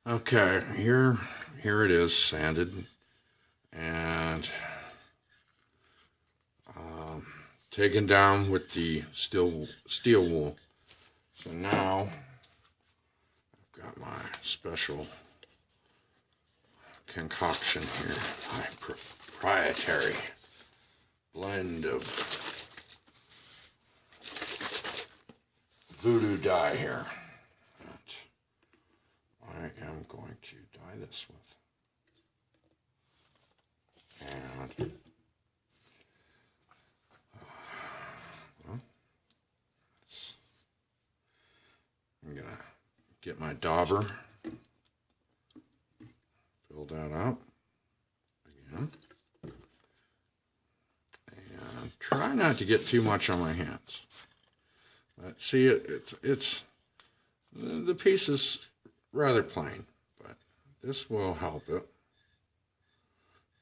Okay, here it is, sanded and taken down with the steel wool. So now I've got my special concoction here, my proprietary blend of voodoo dye here that I am going to dye this with. And well, I'm gonna get my dauber, fill that out again, and try not to get too much on my hands. But see, it's the piece is rather plain, but this will help it.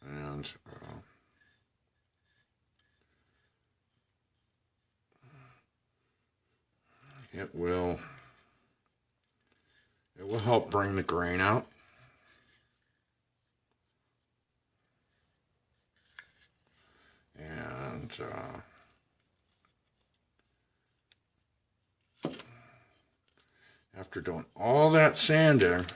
And it will help bring the grain out. And after doing all that sanding,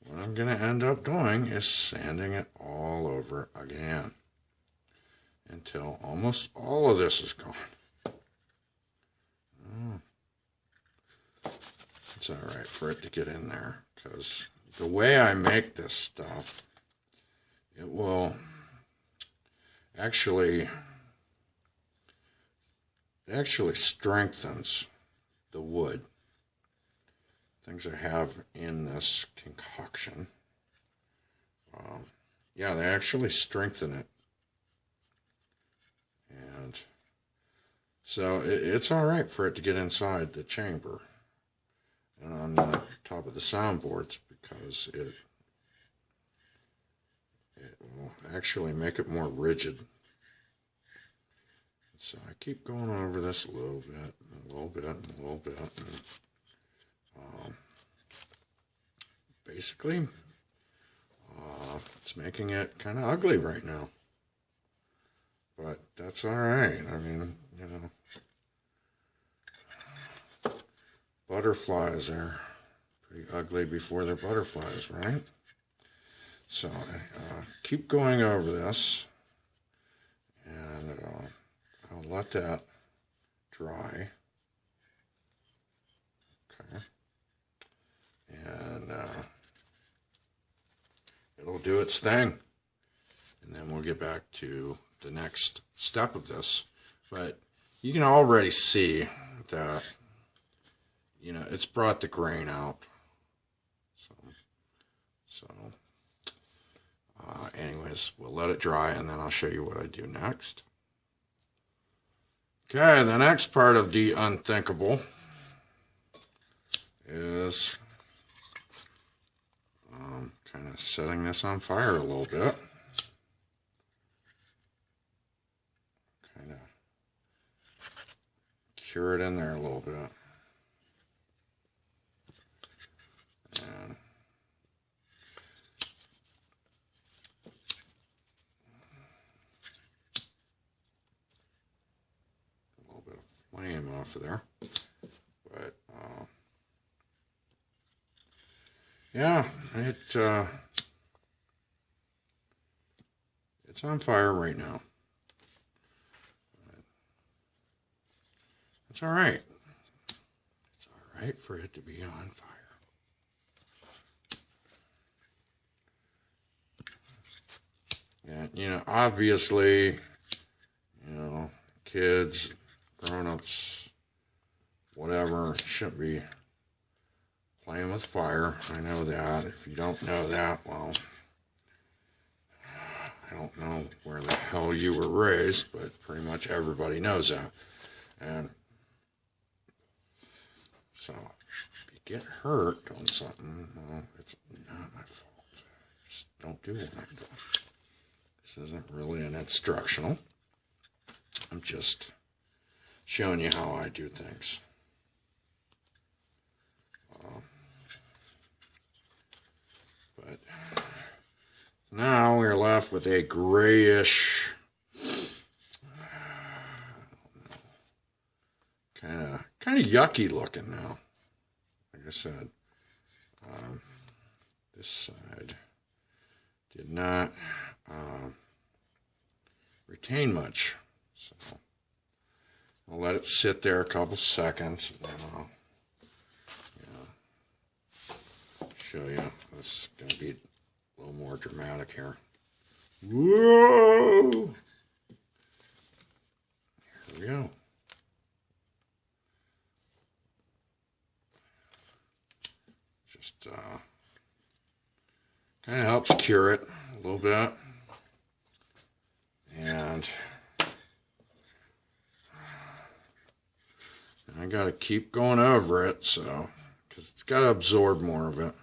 what I'm going to end up doing is sanding it all over again until almost all of this is gone. It's all right for it to get in there, because the way I make this stuff, it will actually strengthens the wood. Things I have in this concoction, yeah, they actually strengthen it. And so it's all right for it to get inside the chamber and on the top of the soundboards, because it will actually make it more rigid. So I keep going over this a little bit, and a little bit, and a little bit. And, basically, it's making it kind of ugly right now. But that's all right. I mean, you know, butterflies are pretty ugly before they're butterflies, right? So keep going over this, and I'll let that dry. Okay. And it'll do its thing. And then we'll get back to the next step of this. But you can already see that, you know, it's brought the grain out. So anyways, we'll let it dry, and then I'll show you what I do next. Okay, the next part of the unthinkable is kind of setting this on fire a little bit. Kind of cure it in there a little bit. And a little bit of flame off of there. But yeah, it's on fire right now. It's all right. It's all right for it to be on fire. And, you know, obviously, you know, kids, grown-ups, whatever, shouldn't be playing with fire. I know that. If you don't know that, well, I don't know where the hell you were raised, but pretty much everybody knows that. And so if you get hurt on something, well, it's not my fault. Just don't do what I'm doing. This isn't really an instructional. I'm just showing you how I do things. But now we're left with a grayish, kind of yucky looking now. Like I said, this side did not retain much, so I'll let it sit there a couple seconds, and then I'll show you. This is going to be a little more dramatic here. Whoa! Here we go. Just kind of helps cure it a little bit. And I got to keep going over it, so, because it's got to absorb more of it.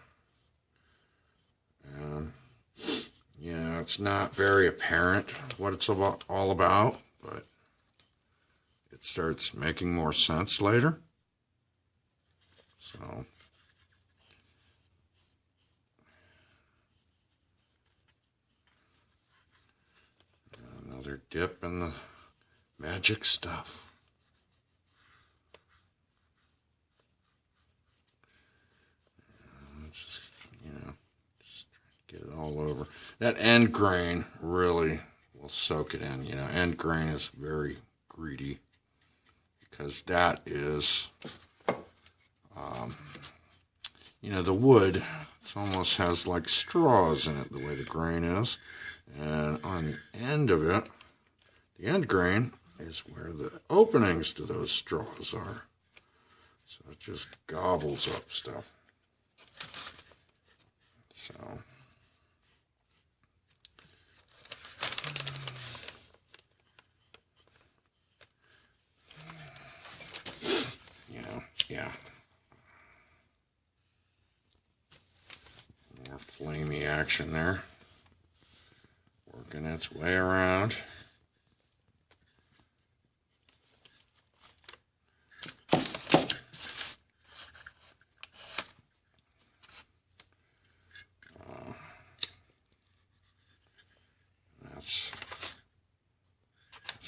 And, you know, it's not very apparent what it's all about, but it starts making more sense later. So, another dip in the magic stuff. Get it all over. That end grain really will soak it in. You know, end grain is very greedy because that is, you know, the wood, it almost has like straws in it the way the grain is. And on the end of it, the end grain is where the openings to those straws are. So it just gobbles up stuff. So... yeah, more flamey action there, working its way around. That's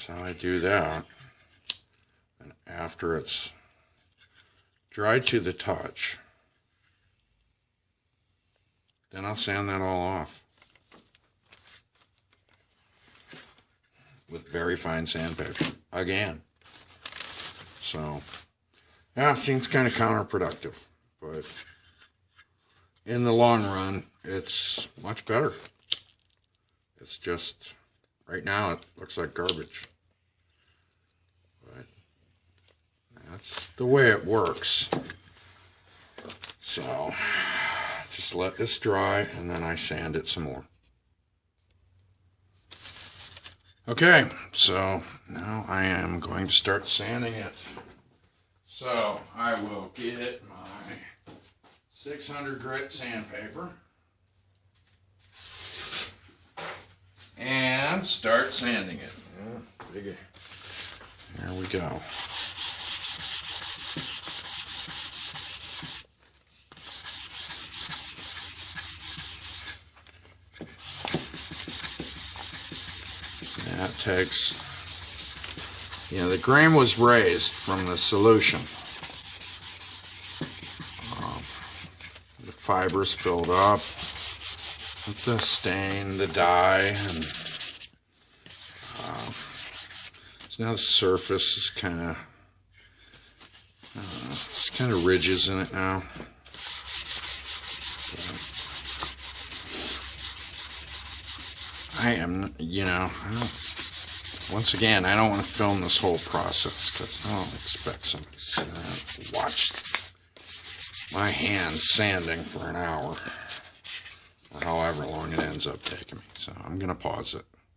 how I do that. And after it's dry to the touch, then I'll sand that all off with very fine sandpaper again. So, yeah, it seems kind of counterproductive, but in the long run, it's much better. It's just, right now, it looks like garbage. That's the way it works. So, just let this dry, and then I sand it some more. Okay, so now I am going to start sanding it. So, I will get my 600 grit sandpaper and start sanding it. There we go. That takes, you know, the grain was raised from the solution. The fibers filled up with the stain, the dye, and so now the surface is kind of, it's kind of ridges in it now. I am, you know, once again, I don't want to film this whole process because I don't expect somebody to watch my hands sanding for an hour or however long it ends up taking me. So I'm going to pause it.